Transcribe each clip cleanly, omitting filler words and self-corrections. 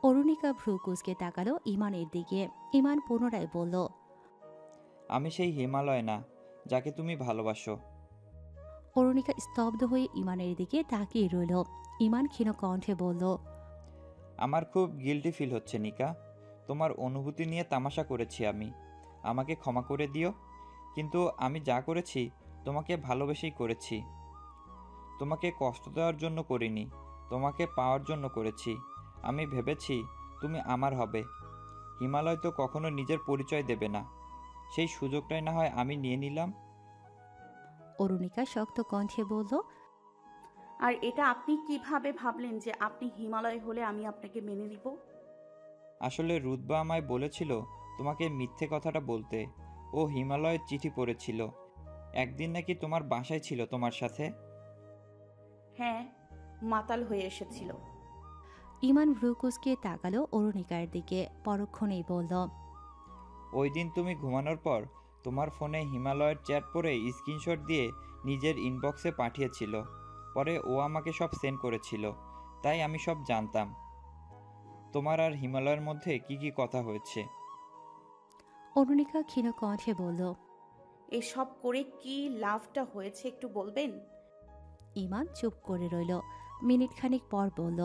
অরুণিকা ভ্রু কুঁচকে তাকালো ইমানের দিকে। ইমান পুনরায় বলল, আমি সেই হিমালয় না যাকে তুমি ভালোবাসো। অরুণিকা স্তব্ধ হয়ে ইমানের দিকে তাকিয়ে রইল। ইমান ক্ষীণ কণ্ঠে বলল, আমার খুব গিল্টি ফিল হচ্ছে নিকা। তোমার অনুভূতি নিয়ে তামাশা করেছি আমি। আমাকে ক্ষমা করে দিও। কিন্তু আমি যা করেছি তোমাকে ভালোবেসেই করেছি। তোমাকে কষ্ট দেওয়ার জন্য করিনি, তোমাকে পাওয়ার জন্য করেছি। আমি ভেবেছি তুমি আমার হবে। হিমালয় তো কখনো নিজের পরিচয় দেবে না, সেই সুযোগটাই না হয় আমি নিয়ে নিলাম। অরুণিকা শক্ত কণ্ঠে বলল, আর এটা আপনি কিভাবে ভাবলেন যে আপনি হিমালয় হলে আমি আপনাকে মেনে নিব? আসলে রুতবা আমায় বলেছিল তোমাকে মিথ্যে কথাটা বলতে। ও হিমালয়ের চিঠি পড়েছিল, একদিন নাকি তোমার বাসায় ছিল তোমার সাথে। হ্যাঁ, মাতাল হয়ে এসেছিল। ইমান ভ্রু কুঁচকে তাকালো অরুণিকার দিকে, পরক্ষণেই বলল, ওই দিন তুমি ঘুমানোর পর তোমার ফোনে হিমালয়ের চ্যাট পড়ে স্ক্রিনশট দিয়ে নিজের ইনবক্সে পাঠিয়েছিল। পরে ও আমাকে সব সেন্ড করেছিল, তাই আমি সব জানতাম তোমার আর হিমালয়ের মধ্যে কি কি কথা হয়েছে। অরুণিকা ক্ষীণ কণ্ঠে বলল। এসব করে কি লাভটা হয়েছে একটু বলবেন? ইমান চুপ করে রইল। মিনিট খানিক পর বলল,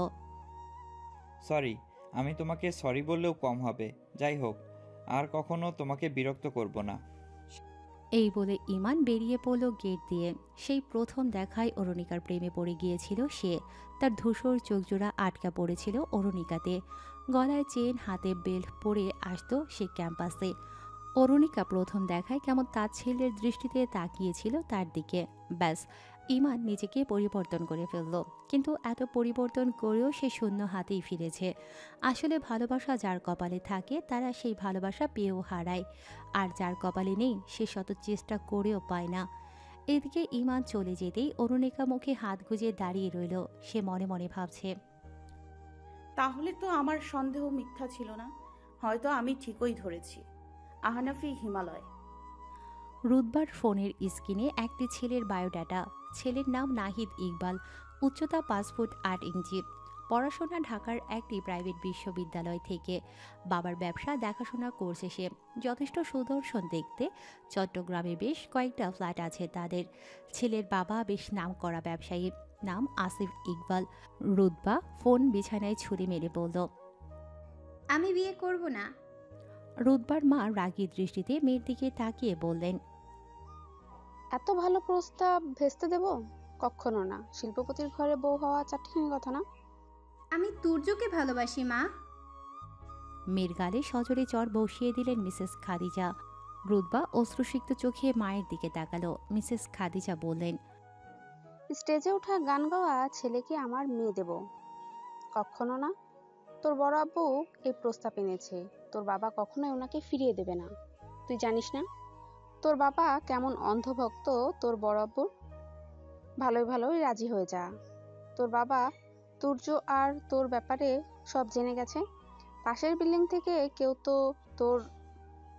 সরি, আমি তোমাকে সরি বললেও কম হবে। যাই হোক, আর কখনো তোমাকে বিরক্ত করব না। এই বলে ইমান বেরিয়ে পড়ল গেট দিয়ে। সেই প্রথম দেখায় অরুণিকার প্রেমে পড়ে গিয়েছিল সে। তার ধূসর চোখজোড়া আটকা পড়েছিল অরুণিকাতে। গলায় চেন, হাতে বেল্ট পরে আসতো সে ক্যাম্পাসে। অরুণিকা প্রথম দেখায় কেমন তাচ্ছিল্যের দৃষ্টিতে তাকিয়েছিল তার দিকে। ব্যাস, ইমান নিজেকে পরিবর্তন করে ফেলল। কিন্তু এত পরিবর্তন করেও সে শূন্য হাতেই ফিরেছে। আসলে ভালোবাসা যার কপালে থাকে তারা সেই ভালোবাসা পেয়েও হারায়, আর যার কপালে নেই সে শত চেষ্টা করেও পায় না। এদিকে ইমান চলে যেতেই অরুণিকা মুখে হাত গুজে দাঁড়িয়ে রইল। সে মনে মনে ভাবছে, তাহলে তো আমার সন্দেহ মিথ্যা ছিল না। হয়তো আমি ঠিকই ধরেছি, আহনাফি হিমালয়। রুদবার ফোনের স্ক্রিনে একটি ছেলের বায়োডাটা। ছেলের নাম নাহিদ ইকবাল। উচ্চতা 5 ফুট 8 ইঞ্চি। পড়াশোনা ঢাকার একটি প্রাইভেট বিশ্ববিদ্যালয় থেকে। বাবার ব্যবসা দেখাশোনা করছে সে। যথেষ্ট সুদর্শন দেখতে। চট্টগ্রামে বেশ কয়েকটা ফ্ল্যাট আছে তাদের। ছেলের বাবা বেশ নামকরা ব্যবসায়ী, নাম আসিফ ইকবাল। রুদবা ফোন বিছানায় ছুঁড়ে মেরে বলল। আমি বিয়ে করব না। রুদবার মা রাগী দৃষ্টিতে মেয়ের দিকে তাকিয়ে বললেন, এত ভালো প্রস্তাব ভেস্তে দেব? কখনো না। শিল্পপতির ঘরে বউ হওয়া চারটিখানি কথা না। আমি তুর্যকে ভালোবাসি মা। মেয়ের গালে সজোরে চর বসিয়ে দিলেন মিসেস খাদিজা। রুদবা অশ্রুসিক্ত চোখে মায়ের দিকে তাকালো। মিসেস খাদিজা বললেন, স্টেজে ওঠা গান গাওয়া ছেলেকে আমার মেয়ে দেব? কখনো না। তোর বড় আব্বু এই প্রস্তাব এনেছে। তোর বাবা কখনোই ওনাকে ফিরিয়ে দেবে না। তুই জানিস না তোর বাবা কেমন অন্ধভক্ত তোর বড় আব্বুর? ভালোই ভালোই রাজি হয়ে যা। তোর বাবা তুর্য আর তোর ব্যাপারে সব জেনে গেছে। পাশের বিল্ডিং থেকে কেউ তো তোর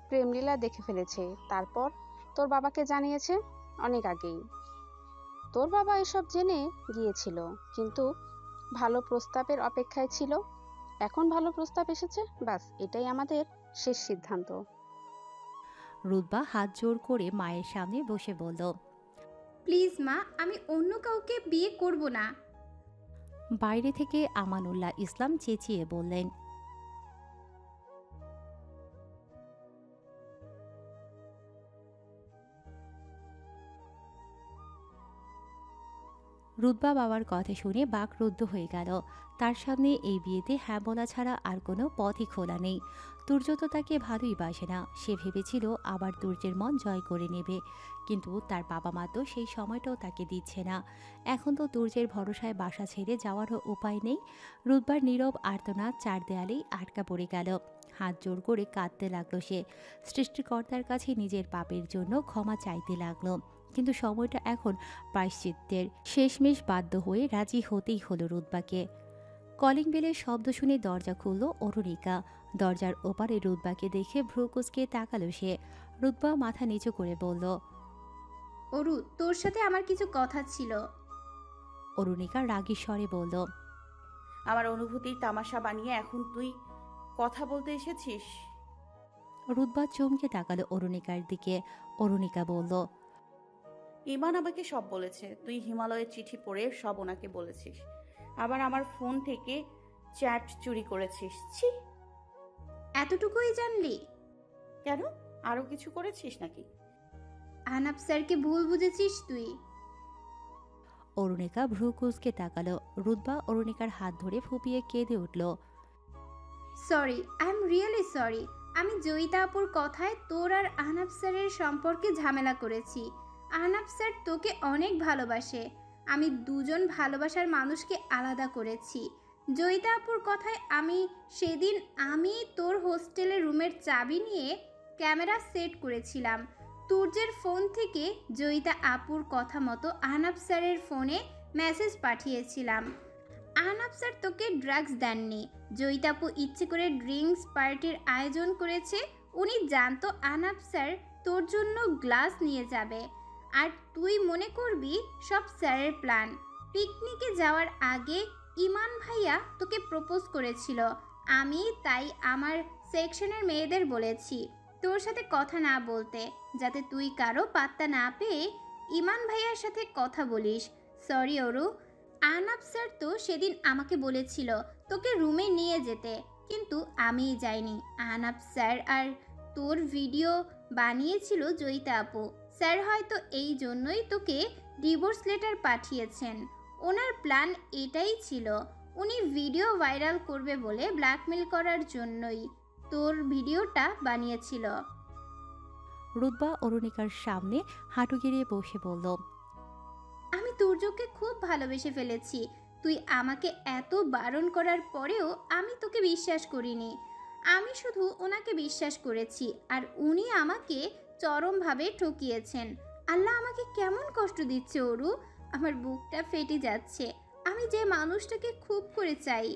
প্রেমলীলা দেখে ফেলেছে। তারপর তোর বাবাকে জানিয়েছে অনেক আগেই। তোর বাবা এসব জেনে গিয়েছিল, কিন্তু ভালো প্রস্তাবের অপেক্ষায় ছিল। এখন ভালো প্রস্তাব এসেছে, ব্যাস এটাই আমাদের শেষ সিদ্ধান্ত। রুদবা হাত জোর করে মায়ের সামনে বসে বলল। প্লিজ মা, আমি অন্য কাউকে বিয়ে করব না। বাইরে থেকে আমানুল্লাহ ইসলাম চেঁচিয়ে বললেন, রুদবা বাবার কথা শুনে বাকরুদ্ধ হয়ে গেল। তার সামনে এই বিয়েতে হ্যাঁ বলা ছাড়া আর কোনো পথই খোলা নেই। তুর্য তো তাকে ভালোই বাসে না। সে ভেবেছিল আবার তুর্যের মন জয় করে নেবে, কিন্তু তার বাবা মা তো সেই সময়টাও তাকে দিচ্ছে না। এখন তো তুর্যের ভরসায় বাসা ছেড়ে যাওয়ারও উপায় নেই। রুদবার নীরব আর্তনাদ চার দেয়ালেই আটকা পড়ে গেল। হাত জোর করে কাঁদতে লাগলো সে। সৃষ্টিকর্তার কাছে নিজের পাপের জন্য ক্ষমা চাইতে লাগলো। কিন্তু সময়টা এখন প্রায়শ্চিত্তের। শেষমেশ বাধ্য হয়ে রাজি হতেই হলো রুদবাকে। কলিং বেলের শব্দ শুনে দরজা খুলল অরুণিকা। দরজার ওপারে রুদবাকে দেখে ভ্রু কুঁচকে তাকালো সে। রুদবা মাথা নিচু করে বলল, অরু, তোর সাথে আমার কিছু কথা ছিল। অরুণিকা রাগী স্বরে বলল, আমার অনুভূতির তামাশা বানিয়ে এখন তুই কথা বলতে এসেছিস? রুদ্বা চমকে তাকালো অরুণিকার দিকে। অরুণিকা বলল, ইমান আমাকে সব বলেছে। তুই হিমালয়ের চিঠি পড়ে সব ওনাকে বলেছিস। আবার আমার ফোন থেকে চ্যাট চুরি করেছিস। ছি! এতটুকুই জানলি? কেন, আরো কিছু করেছিস নাকি? আহনাফ স্যারকে ভুল বুঝেছিস তুই। অরুণিকা ভ্রু কুঁচকে তাকালো। রুদ্বা অরুণিকার হাত ধরে ফুপিয়ে কেঁদে উঠল। Sorry, I am really sorry. আমি জয়িতা আপুর কথায় তোর আর আহনাফ স্যারের সম্পর্কে ঝামেলা করেছি। আহনাফ স্যার তোকে অনেক ভালোবাসে। আমি দুজন ভালোবাসার মানুষকে আলাদা করেছি। জয়িতা আপুর কথায় সেদিন আমি তোর হোস্টেলের রুমের চাবি নিয়ে ক্যামেরা সেট করেছিলাম। তুর্যের ফোন থেকে জয়িতা আপুর কথা মতো আহনাফ স্যারের ফোনে মেসেজ পাঠিয়েছিলাম। আহনাফ স্যার তোকে ড্রাগস দেননি। জয়িতাপু ইচ্ছে করে ড্রিঙ্কস পার্টির আয়োজন করেছে। উনি জানতো আহনাফ স্যার তোর জন্য গ্লাস নিয়ে যাবে, আর তুই মনে করবি সব স্যারের প্ল্যান। পিকনিকে যাওয়ার আগে ইমান ভাইয়া তোকে প্রপোজ করেছিল। আমি তাই আমার সেকশনের মেয়েদের বলেছি তোর সাথে কথা না বলতে, যাতে তুই কারো পাত্তা না পেয়ে ইমান ভাইয়ার সাথে কথা বলিস। সরি অরু। আহনাফ স্যার তো সেদিন আমাকে বলেছিল তোকে রুমে নিয়ে যেতে, কিন্তু আমিই যাইনি। আহনাফ স্যার আর তোর ভিডিও বানিয়েছিল জয়িতা আপু। স্যার হয়তো এই জন্যই তোকে ডিভোর্স লেটার পাঠিয়েছেন। ওনার প্ল্যান এটাই ছিল। উনি ভিডিও ভাইরাল করবে বলে ব্ল্যাকমেল করার জন্যই তোর ভিডিওটা বানিয়েছিল। রুদ্বা অরুণিকার সামনে হাঁটু গেড়ে বসে বলল, আমি তুর্যকে খুব ভালোবেসে ফেলেছি। তুই আমাকে এত বারণ করার পরেও আমি তোকে বিশ্বাস করিনি। আমি শুধু ওনাকে বিশ্বাস করেছি, আর উনি আমাকে চরমভাবে ঠকিয়েছেন। আল্লাহ আমাকে কেমন কষ্ট দিচ্ছে অরু। আমার বুকটা ফেটে যাচ্ছে। আমি যে মানুষটাকে খুব করে চাই।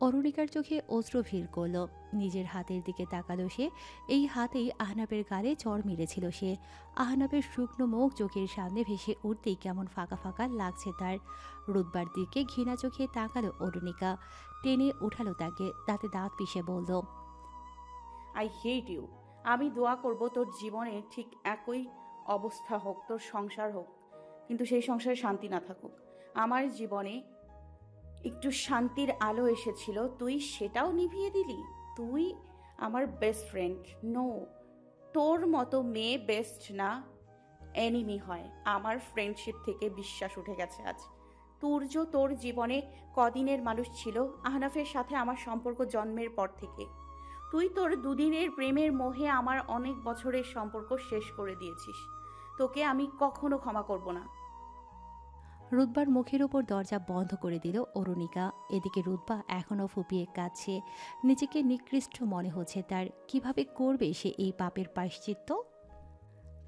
অরুণিকার চোখে অশ্রু ভিড় করল। নিজের হাতের দিকে তাকালো সে। এই হাতেই আহনাবের গালে চড় মেরেছিল সে। আহনাবের শুকনো মুখ চোখের সামনে ভেসে উঠতেই কেমন ফাঁকা ফাঁকা লাগছে তার। রুদ্বার দিকে ঘৃণা চোখে তাকালো অরুণিকা। টেনে উঠালো তাকে, দাঁতে দাঁত পিষে বলল, আই হেট ইউ। আমি দোয়া করব তোর জীবনে ঠিক একই অবস্থা হোক, তোর সংসার হোক, কিন্তু সেই সংসারে শান্তি না থাকুক। আমার জীবনে একটু শান্তির আলো এসেছিল, তুই সেটাও নিভিয়ে দিলি। তুই আমার বেস্ট ফ্রেন্ড। নো, তোর মতো মেয়ে বেস্ট না, এনিমি হয়। আমার ফ্রেন্ডশিপ থেকে বিশ্বাস উঠে গেছে আজ। তুর্য তোর জীবনে কদিনের মানুষ ছিল? আহনাফের সাথে আমার সম্পর্ক জন্মের পর থেকে। তুই তোর দুদিনের প্রেমের মোহে আমার অনেক বছরের সম্পর্ক শেষ করে দিয়েছিস। তোকে আমি কখনো ক্ষমা করব না। রুদ্বার মুখের উপর দরজা বন্ধ করে দিল অরুণিকা। এদিকে রুদ্বা এখনও ফুপিয়ে কাঁদছে। নিজেকে নিকৃষ্ট মনে হচ্ছে তার। কিভাবে করবে সে এই পাপের প্রায়শ্চিত্ত?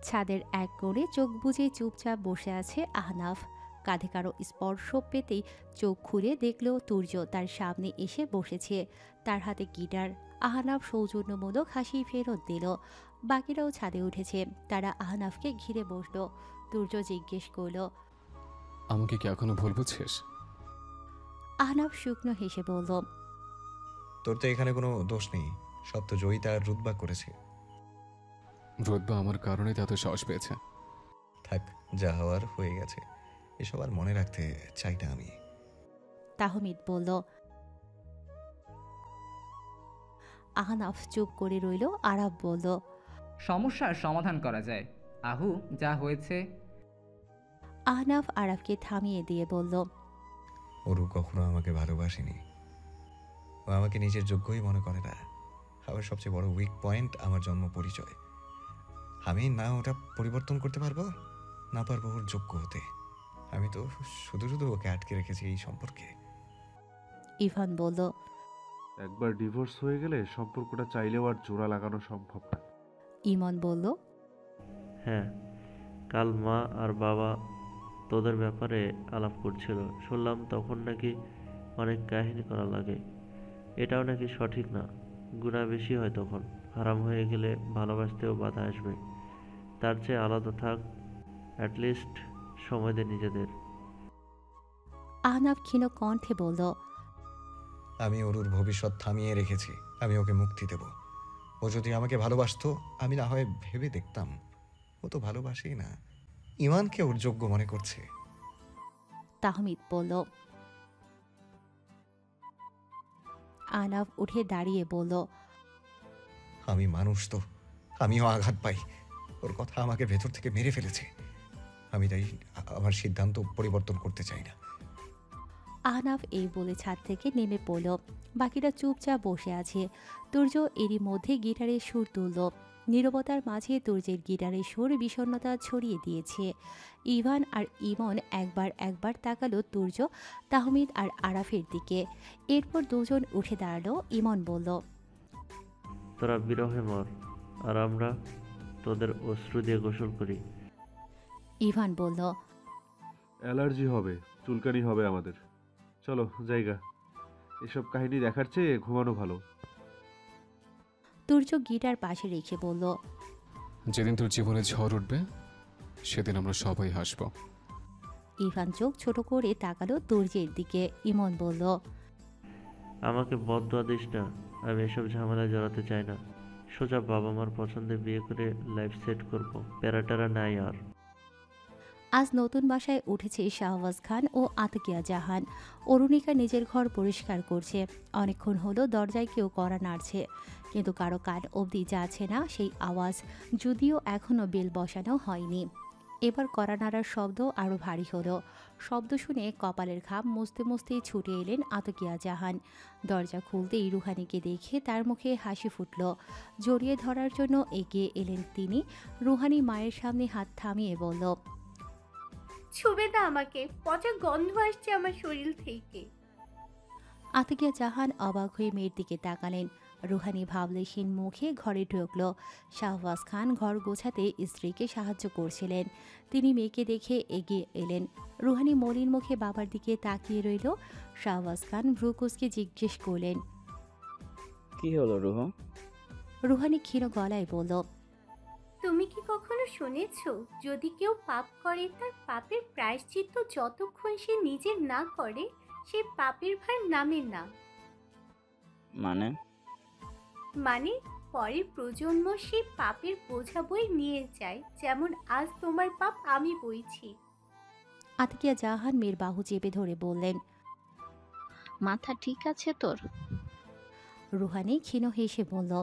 ছাদের এক কোণে চোখ বুজে চুপচাপ বসে আছে আহনাফ। কাঁধে কারো স্পর্শ পেতেই চোখ খুলে দেখল তুর্য তার সামনে এসে বসেছে। তার হাতে গিটার। আহনাফ সৌজন্যমূলক হাসি ফেরত দিল। বাকিরাও ছাদে উঠেছে। তারা আহনাফকে ঘিরে বসল। তুর্য জিজ্ঞেস করল, আমাকে কি এখনো ভুল বুঝছিস? আহনাফ শুকনো হেসে বলল, তোর তো এখানে কোনো দোষ নেই, সব তো জয়িতা আর রুদ্বা করেছে। রোদবা আমার কারণে এত সাহস পেয়েছে। থাক, যা হওয়ার হয়ে গেছে, এসব আর মনে রাখতে চাই না আমি। তাহমিদ বলল। আহনাফ চুপ করে রইল। আরাব বলল, সমস্যার সমাধান করা যায়। আহু, যা হয়েছে। আহনাফ আরাফকে থামিয়ে দিয়ে বলল, ওরু কখনো আমাকে ভালোবাসেনি। ও আমাকে নিজের যোগ্যই মনে করে না। আমার সবচেয়ে বড় উইক পয়েন্ট আমার জন্ম পরিচয়। আমি না ওটা পরিবর্তন করতে পারবো, না পারবো ওর যোগ্য হতে। আমি তো শুধু শুধু ওকে আটকে রেখেছি এই সম্পর্কে। ইভান বলল, একবার ডিভোর্স হয়ে গেলে সম্পর্কটা চাইলেও আর জোড়া লাগানো সম্ভব না। ইমন বলল, হ্যাঁ, কাল মা আর বাবা তোদের ব্যাপারে আলাপ করছিল। শুনলাম তখন নাকি অনেক কাহিনী করা লাগে। এটাও নাকি সঠিক না, গুনাহ বেশি হয় তখন। হারাম হয়ে গেলে ভালোবাসতেও বাধা আসবে। তার চেয়ে আলাদা থাক, অ্যাটলিস্ট সময় দে নিজেদের। আহনাফ ক্ষীণ কণ্ঠে বলল, আমি অরুর ভবিষ্যৎ থামিয়ে রেখেছি। আমি ওকে মুক্তি দেব। ও যদি আমাকে ভালোবাসতো আমি না হয় ভেবে দেখতাম। ও তো ভালোবাসেই না, ইমানকে ওর যোগ্য মনে করছে। তাহমিদ বলল। আহনাফ উঠে দাঁড়িয়ে বলল, আমি মানুষ তো, আমিও আঘাত পাই। ওর কথা আমাকে ভেতর থেকে মেরে ফেলেছে। আমি তাই আমার সিদ্ধান্ত পরিবর্তন করতে চাই না। আহনাফ এই বলে ছাদ থেকে নেমে পড়ল। বাকিরা চুপচাপ বসে আছে। তুর্য এরই মধ্যে গিটারের সুর তুলল। নীরবতার মাঝে তুর্যের গিটারের সুর বিষণ্ণতা ছড়িয়ে দিয়েছে। ইভান আর ইমন একবার একবার তাকালো তুর্য, তাহমিদ আর আরাফের দিকে। এরপর দুজন উঠে দাঁড়ালো। ইমন বলল, তোরা বিরহে মর, আর আমরা তোদের অশ্রু দিয়ে গোসল করি। ইভান বলল, অ্যালার্জি হবে, চুলকানি হবে আমাদের। চলো জায়গা, এসব কাহিনী দেখার চেয়ে ঘুমানো ভালো। তুর্য গিটার পাশে রেখে বলল, যেদিন তোর জীবনে ঝড় উঠবে সেদিন আমরা সবাই হাসব। ইভান চোখ ছোট করে তাকালো তুর্যের দিকে। ইমন বলল, আমাকে বদদোয়া দিস না, আমি এসব ঝামেলায় জড়াতে চাই না। সোজা বাবা মার পছন্দে বিয়ে করে লাইফ সেট করব, প্যারাটারা নাই আর। আজ নতুন বাসায় উঠেছে শাহবাজ খান ও আতকিয়া জাহান। অরুণিকা নিজের ঘর পরিষ্কার করছে। অনেকক্ষণ হলো দরজায় কেউ কড়া নাড়ছে, কিন্তু কারো কান অবধি যাচ্ছে না সেই আওয়াজ, যদিও এখনও বেল বসানো হয়নি। এবার কড়া নাড়ার শব্দ আরও ভারী হলো। শব্দ শুনে কপালের ঘাম মুছতে মুছতেই ছুটে এলেন আতকিয়া জাহান। দরজা খুলতেই রুহানিকে দেখে তার মুখে হাসি ফুটল। জড়িয়ে ধরার জন্য এগিয়ে এলেন তিনি। রুহানি মায়ের সামনে হাত থামিয়ে বলল, ছুবে না আমাকে, পচা গন্ধ আসছে আমার শরীর থেকে। আতকিয়া জাহান অবাক হয়ে মেয়ের দিকে তাকালেন। রুহানি ভাবলেশীন মুখে ঘরে ঢুকল। শাহবাজ খান ঘর গোছাতে স্ত্রীকে সাহায্য করছিলেন। তিনি মেয়েকে দেখে এগিয়ে এলেন। রুহানি মলিন মুখে বাবার দিকে তাকিয়ে রইল। শাহবাজ খান ভ্রুকুচকে জিজ্ঞেস করলেন, কি হলো রুহ? রুহানি ক্ষীণ গলায় বলল, তুমি কি কখনো শুনেছ, যদি কেউ পাপ করে তার পাপের প্রায়শ্চিত্ত যতক্ষণ সে নিজের না করে সে পাপের ভার নামে না। মানে পরের প্রজন্ম সে পাপের বোঝা বই নিয়ে যায়, যেমন আজ তোমার পাপ আমি বইছি। আতকিয়া জাহান মেয়ের বাহু চেপে ধরে বললেন, মাথা ঠিক আছে তোর? রুহানি ক্ষীণ হেসে বলল,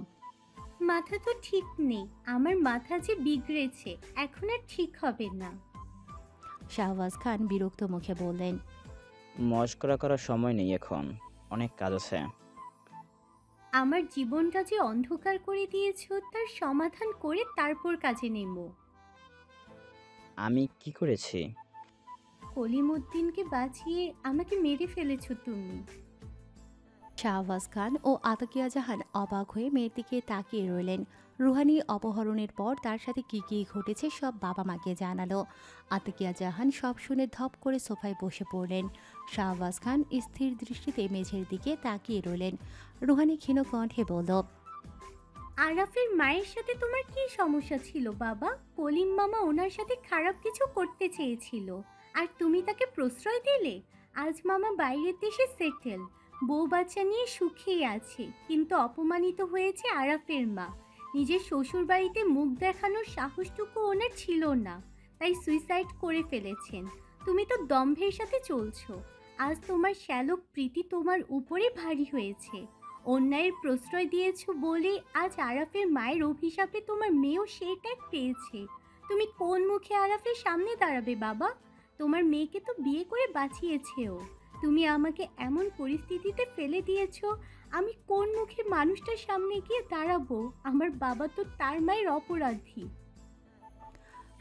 মাথা তো ঠিক নেই, আমার মাথা যে বিগড়েছে, এখন আর ঠিক হবে না। শাহবাজ খান বিরক্ত মুখে বললেন, মস্করা করার সময় নেই এখন, অনেক কাজ আছে। আমার জীবনটা যে অন্ধকার করে দিয়েছ তার সমাধান করে তারপর কাজে নেব। আমি কি করেছি? কলিমুদ্দিনকে বাঁচিয়ে আমাকে মেরে ফেলেছ তুমি। শাহবাজ খান ও আতকিয়া জাহান অবাক হয়ে মেয়ের দিকে তাকিয়ে রইলেন। রুহানি অপহরণের পর তার সাথে কী কী ঘটেছে সব বাবা মাকে জানালো। আতকিয়া জাহান সব শুনে ধপ করে সোফায় বসে পড়লেন। শাহবাজ খান স্থির দৃষ্টিতে মেঝের দিকে তাকিয়ে রইলেন। রুহানি ক্ষীণ কণ্ঠে বলল, আরাফের মায়ের সাথে তোমার কি সমস্যা ছিল বাবা? কলিম মামা ওনার সাথে খারাপ কিছু করতে চেয়েছিল আর তুমি তাকে প্রশ্রয় দিলে। আজ মামা বাইরের দেশে সেটেল, বউ বাচ্চা নিয়ে সুখেই আছে, কিন্তু অপমানিত হয়েছে আরাফের মা। নিজের শ্বশুর বাড়িতে মুখ দেখানোর সাহসটুকু ওনার ছিল না, তাই সুইসাইড করে ফেলেছেন। তুমি তো দম্ভের সাথে চলছো। আজ তোমার শ্যালক প্রীতি তোমার উপরে ভারী হয়েছে। অন্যায়ের প্রশ্রয় দিয়েছ বলে আজ আরাফের মায়ের অভিশাপে তোমার মেয়েও সেই ট্যাগ পেয়েছে। তুমি কোন মুখে আরাফের সামনে দাঁড়াবে বাবা? তোমার মেয়েকে তো বিয়ে করে বাঁচিয়েছেও। তুমি আমাকে এমন পরিস্থিতিতে ফেলে দিয়েছো, আমি কোন মুখে মানুষটার সামনে গিয়ে দাঁড়াবো? আমার বাবা তো তার মায়ের অপরাধী।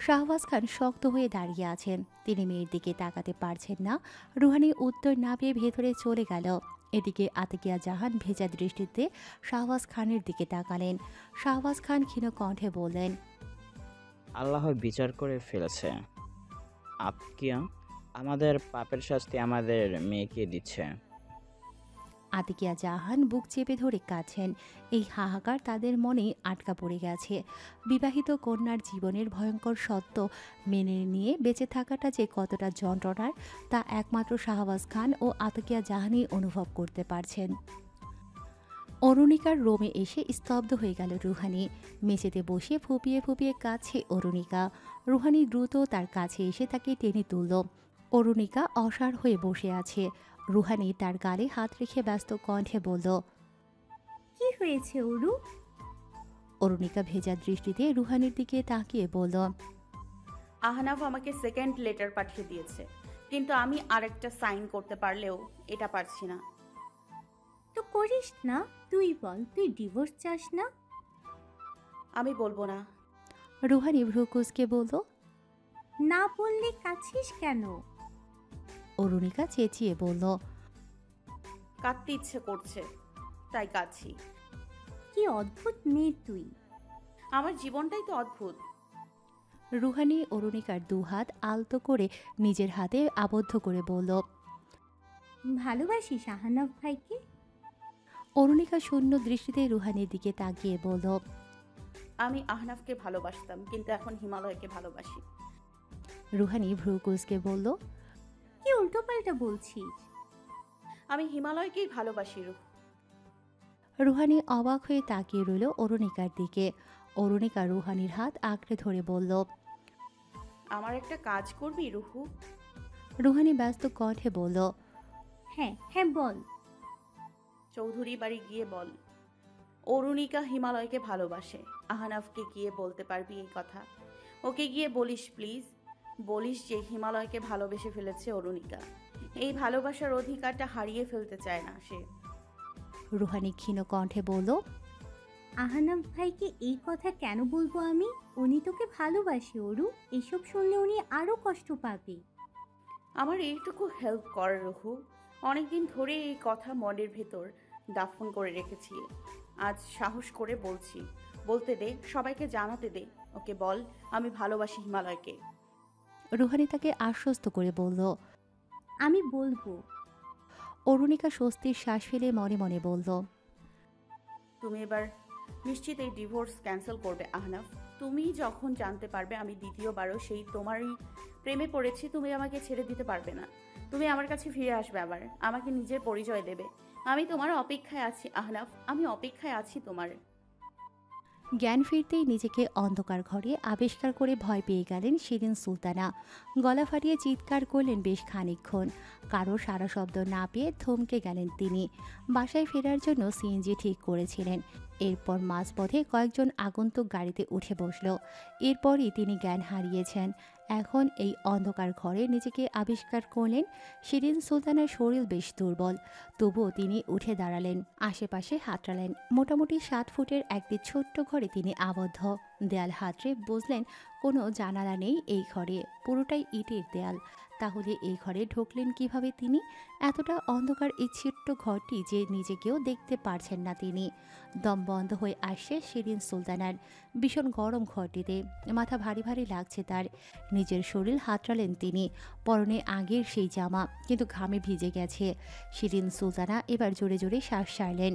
শাহবাজ খান শক্ত হয়ে দাঁড়িয়ে আছেন। তিনি মেয়ের দিকে তাকাতে পারছেন না। রুহানি উত্তর না পেয়ে ভেতরে চলে গেল। এদিকে আতকিয়া জাহান ভেজা দৃষ্টিতে শাহবাজ খানের দিকে তাকালেন। শাহবাজ খান ক্ষীণ কণ্ঠে বললেন, আল্লাহ বিচার করে ফেলেছে। আতকিয়া, আমাদের পাপের শাস্তি আমাদের মেয়েকে দিচ্ছে। আতিকিয়া জাহান বুক চেপে ধরে কাঁদছেন। এই হাহাকার তাদের মনেই আটকা পড়ে গেছে। বিবাহিত কন্যার জীবনের ভয়ঙ্কর সত্য মেনে নিয়ে বেঁচে থাকাটা যে কতটা যন্ত্রণার তা একমাত্র শাহবাজ খান ও আতিকিয়া জাহানই অনুভব করতে পারছেন। অরুণিকার রোমে এসে স্তব্ধ হয়ে গেল রুহানি। মেঝেতে বসে ফুপিয়ে ফুপিয়ে কাঁদছে অরুণিকা। রুহানি দ্রুত তার কাছে এসে তাকে টেনে তুলল। অরুণিকা অসাড় হয়ে বসে আছে। রুহানি তার গালে হাত রেখে ব্যস্ত কণ্ঠে বলল, কি হয়েছে অরু? অরুণিকা ভেজা দৃষ্টিতে রুহানির দিকে তাকিয়ে বলল, আহনাফ আমাকে সেকেন্ড লেটার পাঠিয়ে দিয়েছে, কিন্তু আমি আরেকটা সাইন করতে পারলেও এটা পারছি না। তো করিস না, তুই বল তুই ডিভোর্স চাস না? আমি বলবো না। রুহানি ভ্রুকুচকে বলল, না বললে কাছিস কেন? অরুণিকা চেঁচিয়ে বলল, কাঁদতে ইচ্ছে করছে তাই কাঁদছি। কি অদ্ভুত মেয়ে তুই। আমার জীবনটাই তো অদ্ভুত। রুহানি অরুণিকার দুহাত আলতো করে নিজের হাতে আবদ্ধ করে বলল, ভালোবাসিস আহনাফ ভাইকে? অরুণিকা শূন্য দৃষ্টিতে রুহানির দিকে তাকিয়ে বলল, আমি আহনাফকে ভালোবাসতাম, কিন্তু এখন হিমালয়কে ভালোবাসি। রুহানি ভ্রুকুচকে বলল, কি উল্টোপাল্টা বলছিস? আমি হিমালয়কেই ভালোবাসি। রুহানি অবাক হয়ে তাকিয়ে রইল অরুণিকার দিকে। অরুণিকা রুহানির হাত আঁকড়ে ধরে বলল, আমার একটা কাজ করবি রুহু? রুহানি ব্যস্ত কণ্ঠে বলল, হ্যাঁ হ্যাঁ বল। চৌধুরী বাড়ি গিয়ে বল অরুণিকা হিমালয়কে ভালোবাসে। আহনাফকে গিয়ে বলতে পারবি এই কথা? ওকে গিয়ে বলিস প্লিজ, বলিস যে হিমালয়কে ভালোবেসে ফেলেছে অরুণিকা। এই ভালোবাসার অধিকারটা হারিয়ে ফেলতে চায় না সে। রুহানি ক্ষীণ কণ্ঠে বলল, আহনাফ ভাইকে এই কথা কেন বলবো আমি? উনি তোকে ভালোবাসে অরু, এসব শুনলে উনি আরো কষ্ট পাবে। আমার এইটুকু হেল্প কর রুহু। অনেকদিন ধরে এই কথা মনের ভেতর দাফন করে রেখেছি, আজ সাহস করে বলছি। বলতে দে, সবাইকে জানাতে দে। ওকে বল আমি ভালোবাসি হিমালয়কে। রুহানি তাকে আশ্বস্ত করে বলল, আমি বলবো। অরুণিকা স্বস্তির শ্বাস ফেলে মনে মনে বলল, তুমি এবার নিশ্চিত এই ডিভোর্স ক্যান্সেল করবে আহনাফ। তুমি যখন জানতে পারবে আমি দ্বিতীয়বারও সেই তোমারই প্রেমে পড়েছি, তুমি আমাকে ছেড়ে দিতে পারবে না। তুমি আমার কাছে ফিরে আসবে, আবার আমাকে নিজের পরিচয় দেবে। আমি তোমার অপেক্ষায় আছি আহনাফ, আমি অপেক্ষায় আছি তোমার। জ্ঞান ফিরতেই নিজেকে অন্ধকার ঘরে আবিষ্কার করে ভয় পেয়ে গেলেন শিরিন সুলতানা। গলা ফাটিয়ে চিৎকার করলেন বেশ খানিকক্ষণ। কারো সারা শব্দ না পেয়ে থমকে গেলেন তিনি। বাসায় ফেরার জন্য সিএনজি ঠিক করেছিলেন। এরপর মাঝপথে কয়েকজন আগন্তুক গাড়িতে উঠে বসল। এরপরই তিনি জ্ঞান হারিয়েছেন। এখন এই অন্ধকার ঘরে নিজেকে আবিষ্কার করলেন শিরিন সুলতানার শরীর বেশ দুর্বল। তবুও তিনি উঠে দাঁড়ালেন, আশেপাশে হাতড়ালেন। মোটামুটি 7 ফুটের একটি ছোট্ট ঘরে তিনি আবদ্ধ। দেয়াল হাতড়ে বুঝলেন কোনো জানালা নেই এই ঘরে, পুরোটাই ইটের দেয়াল। তাহলে এই ঘরে ঢুকলেন কিভাবে তিনি? এতটা অন্ধকার এই ছোট্ট ঘরটি যে নিজেকেও দেখতে পারছেন না তিনি। দম বন্ধ হয়ে আসছে শিরিন সুলতানার। ভীষণ গরম ঘরটিতে, মাথা ভারী ভারী লাগছে তার। নিজের শরীর হাতড়ালেন তিনি। পরনে আগের সেই জামা, কিন্তু ঘামে ভিজে গেছে। শিরিন সুলতানা এবার জোরে জোরে শ্বাস ছাড়লেন।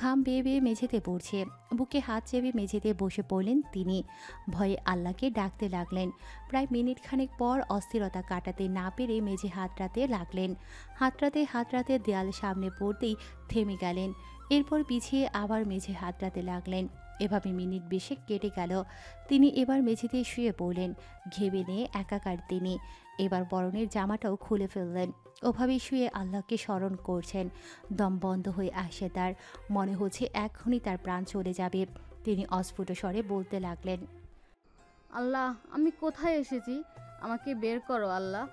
ঘাম বেয়ে বেয়ে মেঝেতে পড়ছে। বুকে হাত চেপে মেঝেতে বসে পড়লেন তিনি। ভয়ে আল্লাহকে ডাকতে লাগলেন। প্রায় মিনিট খানেক পর অস্থিরতা কাটাতে না পেরে মেঝে হাতড়াতে লাগলেন। হাতড়াতে দেয়াল সামনে পড়তেই থেমে গেলেন। এরপর পিছিয়ে আবার মেঝে হাতড়াতে লাগলেন। এভাবে মিনিট 20 কেটে গেল। তিনি এবার মেঝেতে শুয়ে পড়লেন। ঘেবে নিয়ে একাকার তিনি। এবার পরনের জামাটাও খুলে ফেললেন। ওভাবেই শুয়ে আল্লাহকে স্মরণ করছেন। দম বন্ধ হয়ে আসে তার। মনে হচ্ছে এখনই তার প্রাণ চলে যাবে। তিনি অস্ফুট স্বরে বলতে লাগলেন, আল্লাহ, আমি কোথায় এসেছি? আমাকে বের করো আল্লাহ।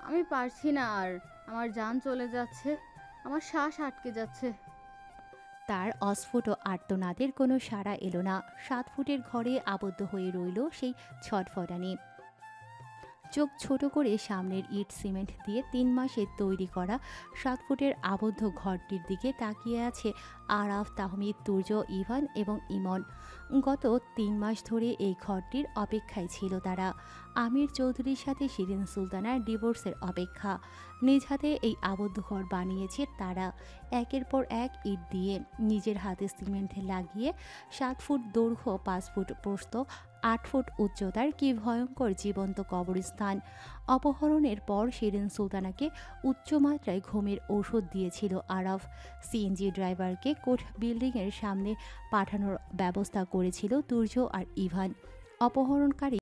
আমি পারছি না আর, আমার জান চলে যাচ্ছে, আমার শ্বাস আটকে যাচ্ছে। তার অস্ফুট আর্তনাদের কোনো সাড়া এলো না। 7 ফুটের ঘরে আবদ্ধ হয়ে রইল সেই ছটফটানি। চোখ ছোট করে সামনের ইট সিমেন্ট দিয়ে 3 মাসে তৈরি করা 7 ফুটের আবদ্ধ ঘরটির দিকে তাকিয়ে আছে আরাফ, তাহমিদ, তুর্য, ইভান এবং ইমন। গত 3 মাস ধরে এই ঘরটির অপেক্ষায় ছিল তারা। আমির চৌধুরীর সাথে শিরিন সুলতানার ডিভোর্সের অপেক্ষা। নিজ হাতে এই আবদ্ধ ঘর বানিয়েছে তারা, একের পর এক ইট দিয়ে, নিজের হাতে সিমেন্ট লাগিয়ে। 7 ফুট দৈর্ঘ্য, 5 ফুট প্রস্থ, 8 ফুট উচ্চতার কি ভয়ঙ্কর জীবন্ত কবরস্থান। অপহরণের পর শিরিন সুলতানাকে উচ্চমাত্রায় ঘুমের ওষুধ দিয়েছিল আরাফ। সিএনজি ড্রাইভারকে কোর্ট বিল্ডিংয়ের সামনে পাঠানোর ব্যবস্থা করেছিল তুর্য আর ইভান। অপহরণকারী